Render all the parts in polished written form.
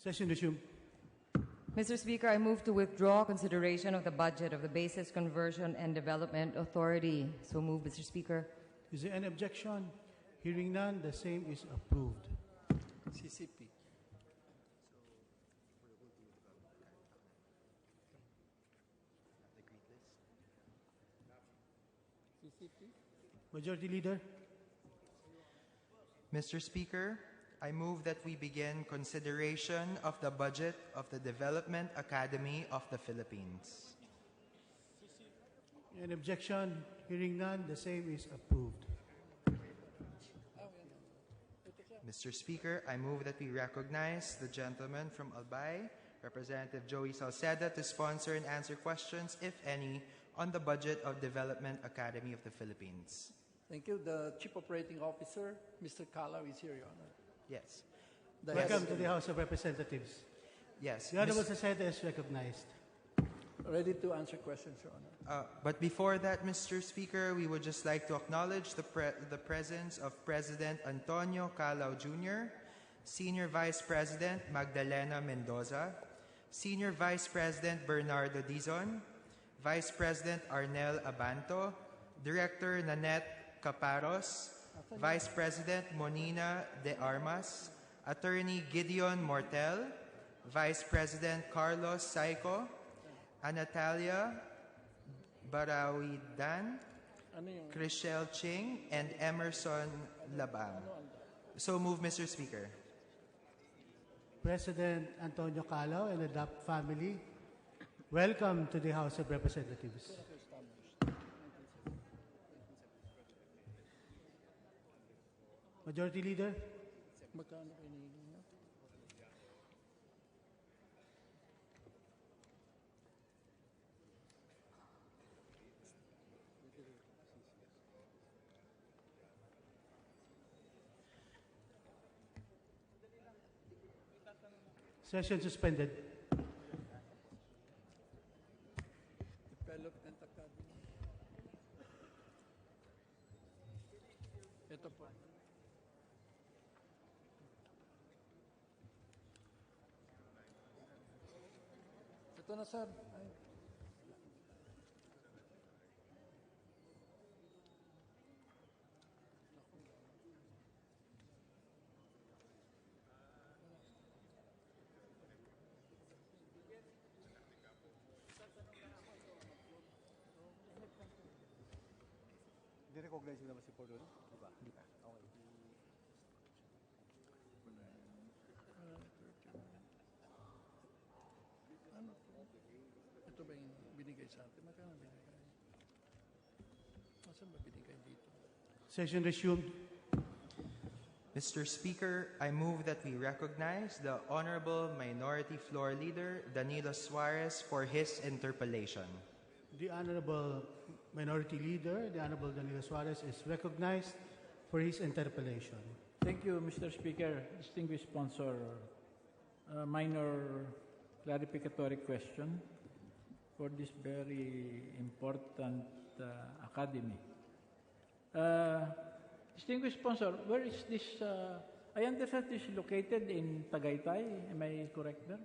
Session resumed. Mr. Speaker, I move to withdraw consideration of the budget of the Basis Conversion and Development Authority. So move, Mr. Speaker. Is there any objection? Hearing none, the same is approved. CCP. Majority Leader. Mr. Speaker, I move that we begin consideration of the budget of the Development Academy of the Philippines. Any objection? Hearing none, the same is approved. Mr. Speaker, I move that we recognize the gentleman from Albay, Representative Joey Salceda, to sponsor and answer questions, if any, on the budget of Development Academy of the Philippines. Thank you. The Chief Operating Officer, Mr. Kalau, is here, Your Honor. Yes. Welcome to the House of Representatives. Yes. The Honorable Salceda is recognized. Ready to answer questions, Your Honor. But before that, Mr. Speaker, we would just like to acknowledge the presence of President Antonio Calao Jr., Senior Vice President Magdalena Mendoza, Senior Vice President Bernardo Dizon, Vice President Arnel Abanto, Director Nanette Caparos, Vice President Monina De Armas, Attorney Gideon Mortel, Vice President Carlos Saico, Anatalia Barawidan, Chriselle Ching, and Emerson Labang. So move, Mr. Speaker. President Antonio Calao and the DAP family, welcome to the House of Representatives. Majority Leader. Session suspended. Development Academy. Ito po. Ito na, sir. Ay. Di-recognize mo naman si Paul doon? Diba? Okay. Ano po? Ito ba yung binigay sa atin? Magkano binigay? Saan ba binigay dito? Session resumed. Mr. Speaker, I move that we recognize the Honorable Minority Floor Leader, Danilo Suarez, for his interpellation. The Honorable Minority Leader, the Honorable Danilo Suarez, is recognized for his interpellation. Thank you, Mr. Speaker. Distinguished sponsor, minor clarificatory question for this very important academy. Distinguished sponsor, where is this? I understand this is located in Tagaytay. Am I correct there?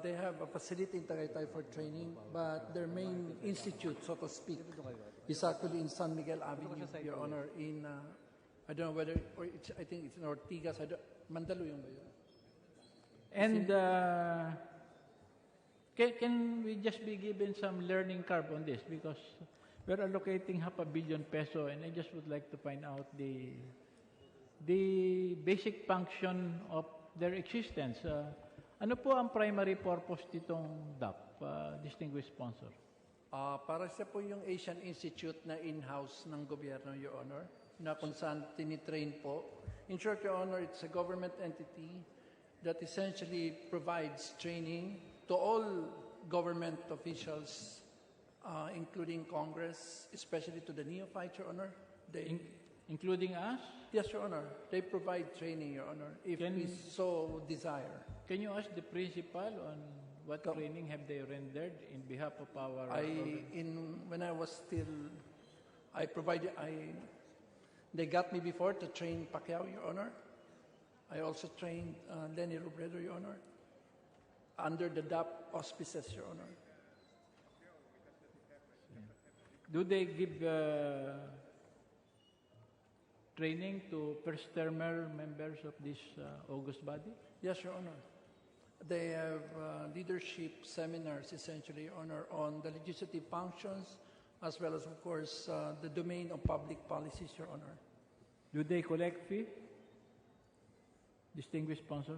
They have a facility in Tagaytay for training, but their main institute, so to speak, is actually in San Miguel Avenue, Your Honor, in, I don't know whether, or it's, I think it's in Ortigas, Mandaluyong ba yun? And can we just be given some learning curve on this? Because we're allocating ₱500 million, and I just would like to find out the basic function of their existence. Ano po ang primary purpose nitong DAP, distinguished sponsor? Para siya po yung Asian Institute na in-house ng gobyerno, Your Honor, na kung saan tinitrain po. In short, Your Honor, it's a government entity that essentially provides training to all government officials, including Congress, especially to the neophytes, Your Honor. Including us? Yes, Your Honor. They provide training, Your Honor, if we so desire. Can you ask the principal on what training have they rendered in behalf of our... When I was still, they got me before to train Pacquiao, Your Honor. I also trained Lenny Robredo, Your Honor, under the DAP auspices, Your Honor. Do they give training to first-termer members of this august body? Yes, Your Honor. They have leadership seminars, essentially, Your Honor, on the legislative functions, as well as, of course, the domain of public policies, Your Honor. Do they collect fee? Distinguished sponsor?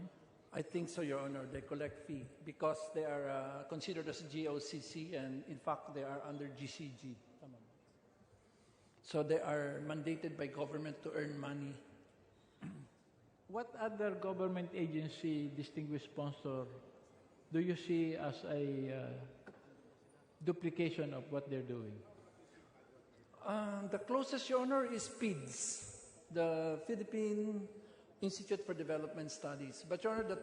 I think so, Your Honor. They collect fee because they are considered as GOCC, and in fact, they are under GCG. So they are mandated by government to earn money. What other government agency, distinguished sponsor, do you see as a duplication of what they're doing? The closest, Your Honor, is PIDS, the Philippine Institute for Development Studies. But, Your Honor,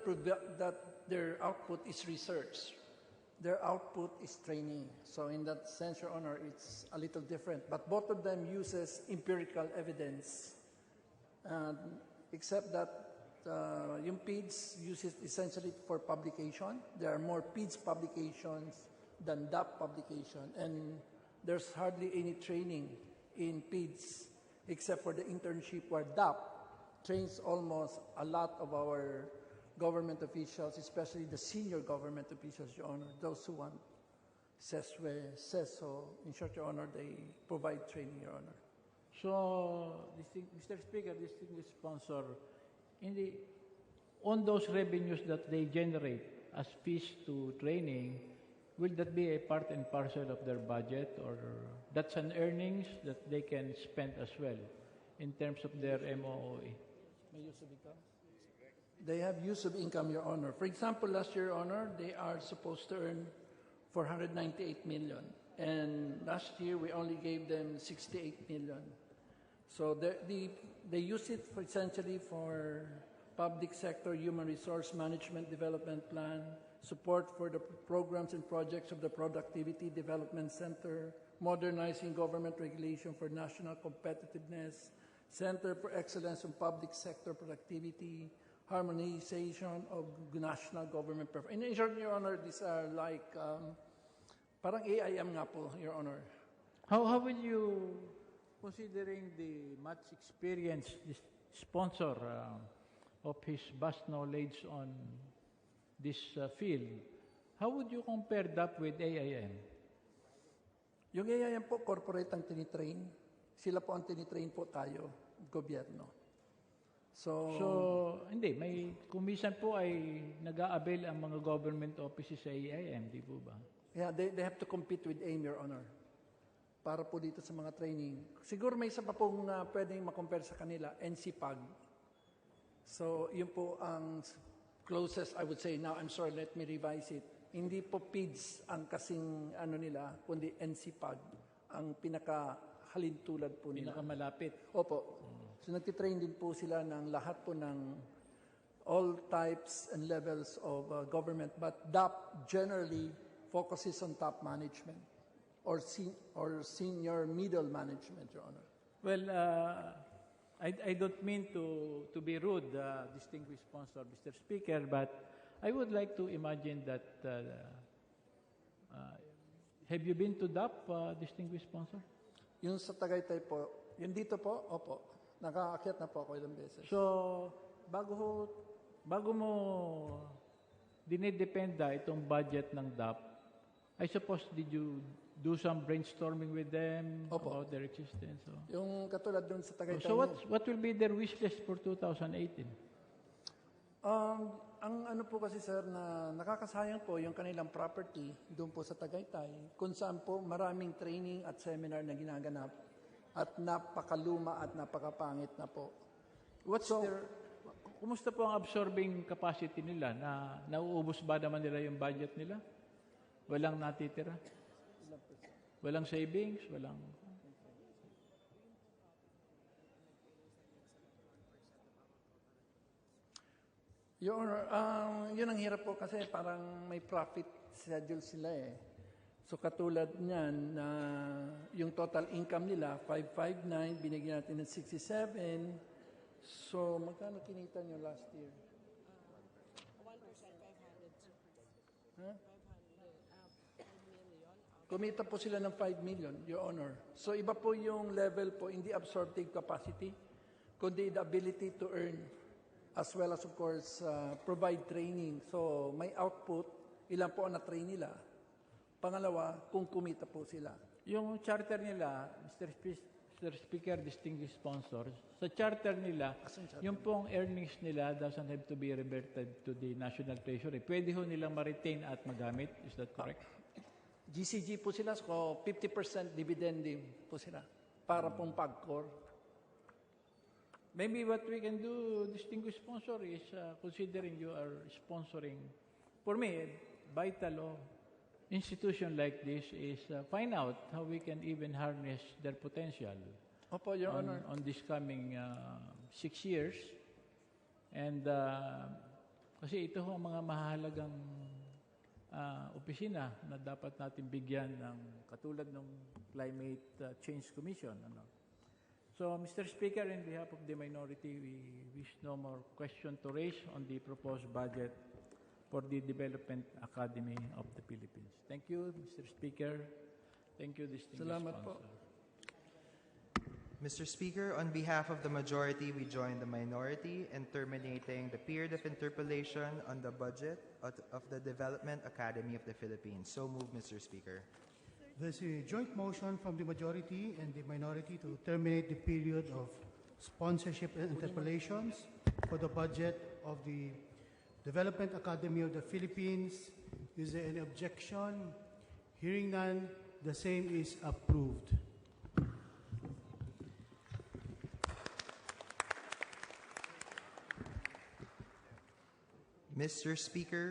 that their output is research. Their output is training. So in that sense, Your Honor, it's a little different. But both of them uses empirical evidence. Except that yung PIDS uses essentially for publication. There are more PIDS publications than DAP publication. And there's hardly any training in PIDS except for the internship where DAP trains almost a lot of our government officials, especially the senior government officials, Your Honor, those who want CESO. In short, Your Honor, they provide training, Your Honor. So, Mr. Speaker, distinguished sponsor, on those revenues that they generate as fees to training, will that be a part and parcel of their budget, or that's an earnings that they can spend as well in terms of their MOE? May use of income? They have use of income, Your Honor. For example, last year, Your Honor, they are supposed to earn 498 million. And last year, we only gave them 68 million. So they use it for essentially for public sector human resource management development plan, support for the programs and projects of the Productivity Development Center, modernizing government regulation for national competitiveness, Center for Excellence in Public Sector Productivity, harmonization of national government performance. In short, Your Honor, these are like, parang AIM nga po, Your Honor. How will you, considering the much experience this sponsor of his vast knowledge on this field, how would you compare that with AIM? Yung AIM po, corporate ang tinitrain. Sila po ang tinitrain po tayo, gobyerno. So, hindi. Kumisan po ay nag-a-avail ang mga government offices sa AIM, di po ba? Yeah, they have to compete with AIM, Your Honor. Para po dito sa mga training. Siguro may isa pa pong pwedeng makompare sa kanila, NCPAG. So, yun po ang closest, I would say. Now, I'm sorry, let me revise it. Hindi po PIDS ang kasing nila, kundi NCPAG ang pinaka-halintulad po nila. Pinakamalapit. Opo. So nagtitrain din po sila ng lahat po ng all types and levels of government. But DAP generally focuses on top management or senior middle management, Your Honor. Well, I don't mean to be rude, distinguished sponsor, Mr. Speaker, but I would like to imagine that, have you been to DAP, distinguished sponsor? Yung sa Tagaytay po, yung dito po, opo. Nakaakyat na po ako ilang beses. So, bago mo dinidependa itong budget ng DAP, I suppose, did you do some brainstorming with them about their existence? So, yung katulad dun sa Tagaytay. So what will be their wish list for 2018? Ang ano po kasi, sir, na nakakasayang po yung kanilang property doon po sa Tagaytay, kung saan po maraming training at seminar na ginaganap at napakaluma at napakapangit na po. Kumusta po ang absorbing capacity nila? Nauubos ba naman nila yung budget nila? Walang natitira? Walang savings? Walang... Your Honor, yun ang hirap po kasi parang may profit schedule sila eh. So katulad niyan na yung total income nila, 559, binigyan natin ng 67. So, magkano kinita nyo last year? 1%, 500. Huh? 5 million. Kumita po sila ng 5 million, Your Honor. So, iba po yung level po, hindi absorptive capacity, kundi the ability to earn, as well as, of course, provide training. So, may output, ilan po ang na-train nila. Pangalawa, kung kumita po sila. Yung charter nila, Mr. Speaker, distinguished sponsors, sa charter nila, yung pong earnings nila doesn't have to be reverted to the National Treasury. Pwede ho nilang ma-retain at magamit. Is that correct? GCG po sila, so 50% dividending po sila para pong pagcore. Maybe what we can do, distinguished sponsor, is considering you are sponsoring, for me, vital institution like this is find out how we can even harness their potential Opo, Your Honor. on this coming 6 years. And kasi ito ho ang mga mahalagang opisina na dapat natin bigyan ng katulad ng Climate Change Commission. Ano? So, Mr. Speaker, in behalf of the minority, we wish no more question to raise on the proposed budget for the Development Academy of the Philippines. Thank you, Mr. Speaker. Thank you, distinguished Salamat po. sponsor. Mr. Speaker, on behalf of the majority, we join the minority in terminating the period of interpellation on the budget of the Development Academy of the Philippines. So moved, Mr. Speaker. There's a joint motion from the majority and the minority to terminate the period of sponsorship and interpellations for the budget of the Development Academy of the Philippines. Is there any objection? Hearing none, the same is approved. Mr. Speaker,